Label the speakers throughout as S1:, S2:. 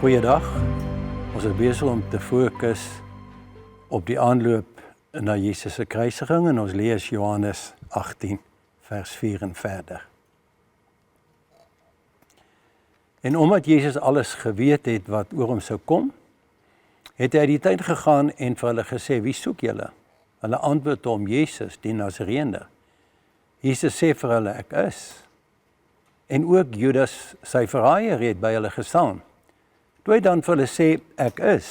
S1: Goeiedag, ons is besig om te fokus op die aanloop na Jesus se kruisiging en ons lees Johannes 18 vers 4 en verder. En omdat Jesus alles geweet het wat oor hom sou kom, het hy uit die tyd gegaan en vir hulle gesê, wie soek julle? Hulle antwoord hom, Jesus, die Nasareëner. Jesus sê vir hulle, ek is. En ook Judas, sy verraaier, het by hulle gestaan. Toe hy dan vir hulle sê, ek is,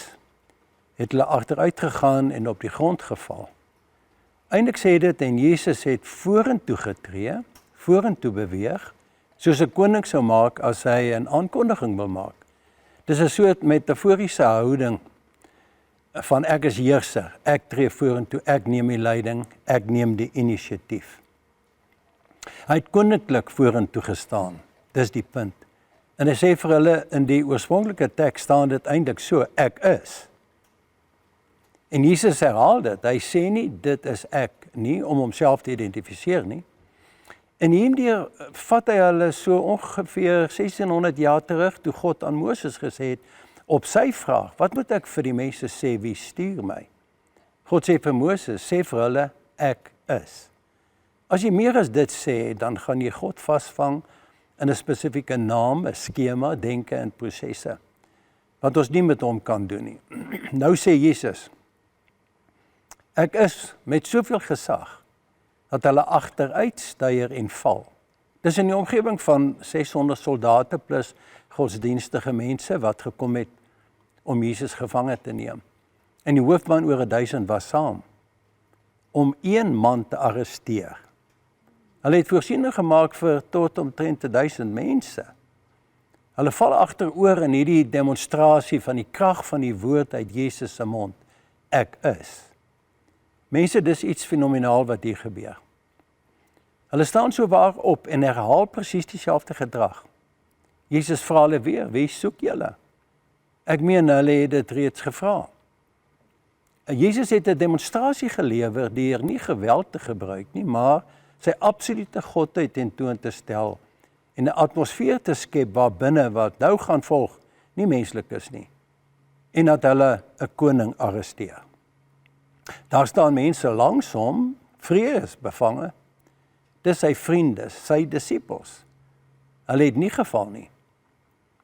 S1: het hulle agteruit gegaan en op die grond geval. Eindelik sê dit, en Jesus het vorentoe getree, vorentoe beweeg, soos 'n koning sou maak as hy 'n aankondiging wil maak. Dis 'n soort metaforiese houding van ek is heerser, ek tree vorentoe, ek neem die leiding, ek neem die inisiatief. Hy het koninklik vorentoe gestaan, dis die punt. En hy sê vir hulle, in die oorspronklike teks staan dit eintlik so, ek is. En Jesus herhaal dit, hy sê nie, dit is ek nie, om homself te identifiseer nie. En hierdeur vat hy hulle so ongeveer 1600 jaar terug, toe God aan Moses gesê het, op sy vraag, wat moet ek vir die mense sê, wie stuur my? God sê vir Moses, sê vir hulle, ek is. As jy meer as dit sê, dan gaan jy God vasvang in 'n spesifieke naam, 'n skema, denke en prosesse, wat ons nie met hom kan doen nie. Nou sê Jesus, ek is met soveel gesag, dat hulle agteruit styer en val. Dis in die omgewing van 600 soldate plus godsdienstige mense wat gekom het om Jesus gevange te neem. En die hoofman oor 1000 was saam om een man te arresteer. Hulle het voorsiening gemaak vir tot omtrent 1000 mense. Hulle val agteroor in hierdie demonstrasie van die krag van die woord uit Jesus se mond. Ek is. Mense, dis iets fenomenaal wat hier gebeur. Hulle staan so waar op en herhaal presies dieselfde gedrag. Jesus vra hulle weer, wie soek julle? Ek meen, hulle het dit reeds gevra. Jesus het 'n demonstrasie gelewer deur nie geweld te gebruik nie, maar sy absolute godheid tentoon te stel en 'n atmosfeer te skep waarbinne wat nou gaan volg nie menslik is nie. En dat hulle 'n koning arresteer. Daar staan mense langs hom, vreesbevange. Dis sy vriende, sy disippels. Hulle het nie geval nie.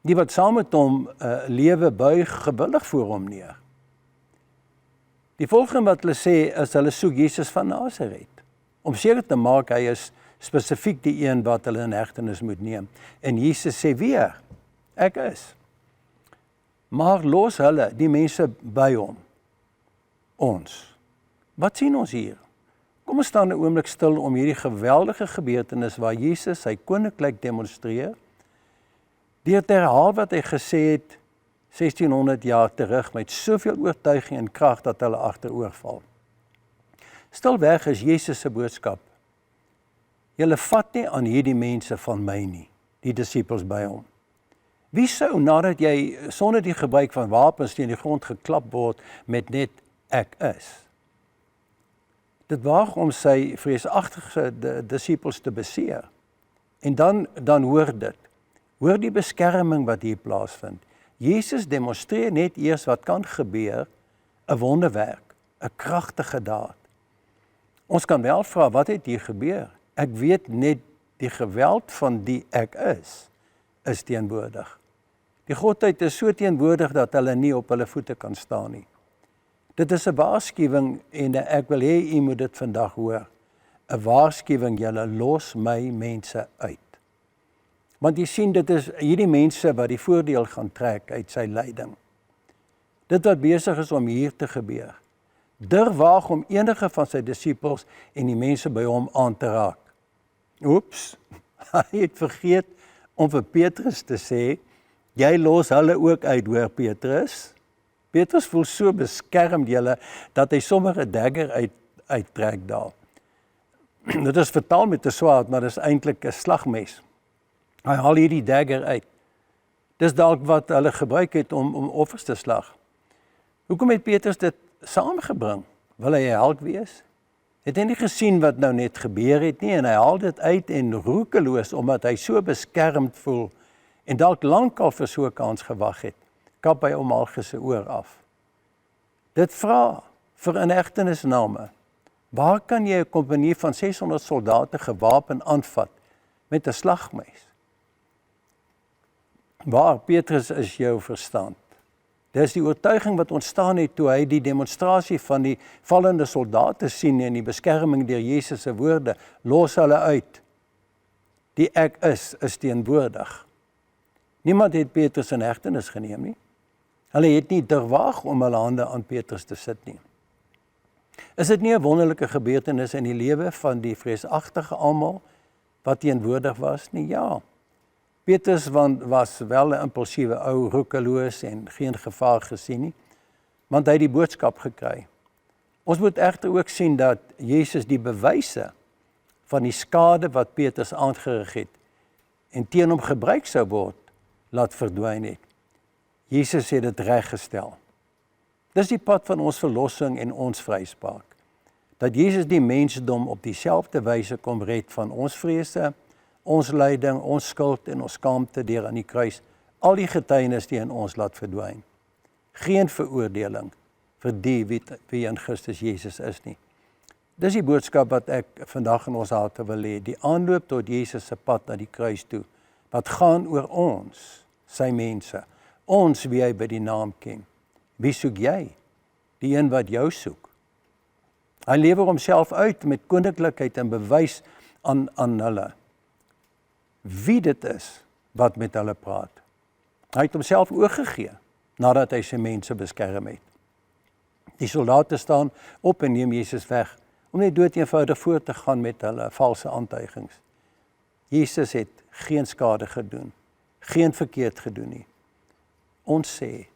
S1: Die wat saam met hom lewe buig gewillig voor hom neer. Die volgende wat hulle sê is hulle soek Jesus van Nasaret, om seker te maak hy is spesifiek die een wat hulle in hegtenis moet neem. En Jesus sê weer, ek is. Maar los hulle, die mense by hom, ons. Wat sien ons hier? Kom ons staan 'n oomblik stil om hierdie geweldige gebeurtenis waar Jesus sy koninkryk demonstreer, deur te herhaal wat hy gesê het 1600 jaar terug met soveel oortuiging en krag dat hulle agteroor val. Stilweg is Jesus se boodskap. Julle vat nie aan hierdie mense van my nie, die disippels by hom. Wie sou nadat jy sonder die gebruik van wapens teen die grond geklap word met net ek is? Dit waag om sy vreesagtige disippels te beseer. En dan hoor dit. Hoor die beskerming wat hier plaasvind. Jesus demonstreer net eers wat kan gebeur, 'n wonderwerk, 'n kragtige daad. Ons kan wel vra, wat het hier gebeur? Ek weet net die geweld van die ek is teenwoordig. Die godheid is so teenwoordig dat hulle nie op hulle voete kan staan nie. Dit is 'n waarskuwing en ek wil hê u moet dit vandag hoor. 'n Waarskuwing, julle los my mense uit. Want jy sien, dit is hierdie mense wat die voordeel gaan trek uit sy lyding. Dit wat besig is om hier te gebeur. Durf waag om enige van sy disippels en die mense by hom aan te raak. Oeps, hy het vergeet om vir Petrus te sê, jy los hulle ook uit, hoor Petrus. Petrus voel so beskermd julle, dat hy sommer 'n dagger uittrek daar. Dit is vertaal met 'n swaard, maar dit is eintlik 'n slagmes. Hy haal hierdie dagger uit. Dis dalk wat hulle gebruik het om offers te slag. Hoekom het Petrus dit saamgebring? Wil hy 'n held wees? Het hy nie gesien wat nou net gebeur het nie, en hy haal dit uit en roekeloos, omdat hy so beskermd voel, en dalk lankal vir so 'n kans gewag het, kap hy Malchus se oor af. Dit vra vir inhegtenisname. Waar kan jy 'n kompanie van 600 soldate gewapen aanvat met 'n slagmes? Waar, Petrus, is jou verstand? Dis die oortuiging wat ontstaan het toe hy die demonstrasie van die vallende soldate sien en die beskerming deur Jesus se woorde, los hulle uit. Die ek is teenwoordig. Niemand het Petrus in hegtenis geneem nie. Hulle het nie durwaag om hulle hande aan Petrus te sit nie. Is dit nie 'n wonderlike gebeurtenis in die lewe van die vreesagtige almal wat teenwoordig was nie? Ja. Petrus was wel 'n impulsiewe ou, roekeloos en geen gevaar gesien nie, want hy het die boodskap gekry. Ons moet egter ook sien dat Jesus die bewyse van die skade wat Petrus aangerig het en teen hom gebruik sou word, laat verdwyn het. Jesus het dit reggestel. Dis die pad van ons verlossing en ons vryspraak. Dat Jesus die mensdom op dieselfde wyse kom red van ons vrese, ons lyding, ons skuld en ons skaamte deur aan die kruis, al die getuienis die in ons laat verdwyn. Geen veroordeling vir die wie in Christus Jesus is nie. Dis die boodskap wat ek vandag in ons harte wil hê, die aanloop tot Jesus se pad na die kruis toe, wat gaan oor ons, sy mense, ons wie hy by die naam ken. Wie soek jy? Die een wat jou soek. Hy lewer homself uit met koninklikheid en bewys aan hulle wie dit is wat met hulle praat. Hy het homself oorgegee nadat hy sy mense beskerm het. Die soldate staan op en neem Jesus weg om net dood eenvoudig voort te gaan met hulle valse aantuigings. Jesus het geen skade gedoen, geen verkeerd gedoen nie. Ons sê,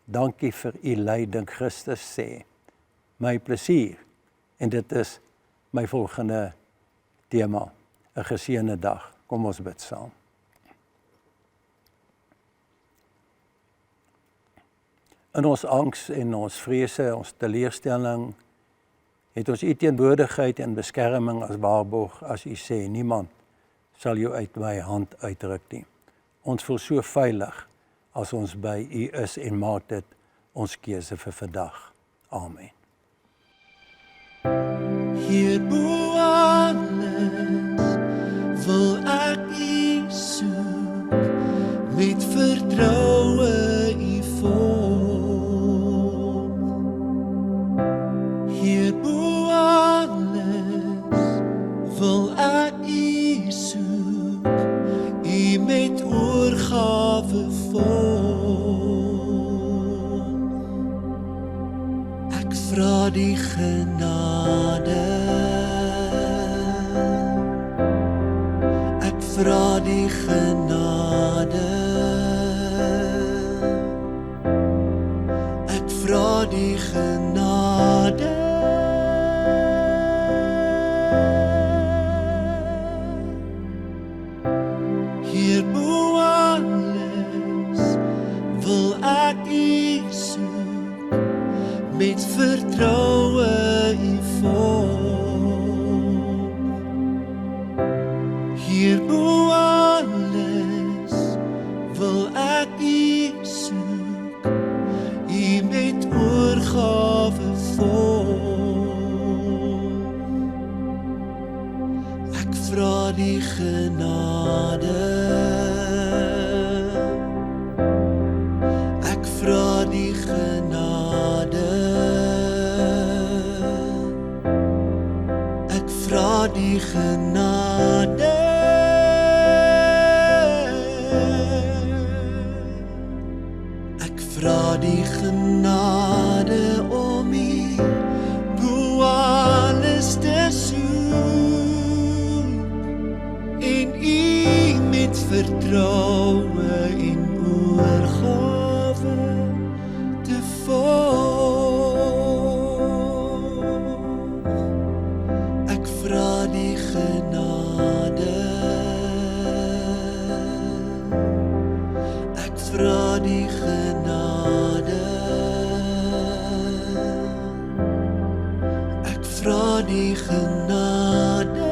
S1: dankie vir u lyding, Christus sê, my plesier. En dit is my volgende tema, 'n geseënde dag. Kom ons bid saam. In ons angs en ons vrese, ons teleurstelling, het ons u teenwoordigheid en beskerming as waarborg, as u sê, niemand sal jou uit my hand uitruk nie. Ons voel so veilig as ons by u is en maak dit ons keuse vir vandag. Amen.
S2: Hier bo alles wil ek u soek, met vertroue u volg. Hier bo alles wil ek u soek, u met oorgawe volg. Ek vra die genade, ek vra die genade, ek vra die genade. Hier bo alles wil ek u soek, met vertroue u volg. Hier bo alles wil ek u soek, u met oorgawe volg. Ek vra die genade, ek vra die genade, ek vra die genade. Ek vra die genade om u bo alles te soek en u met vertroue en oorgawe te volg. Ek vra die genade, ek vra die genade, ek vra die genade.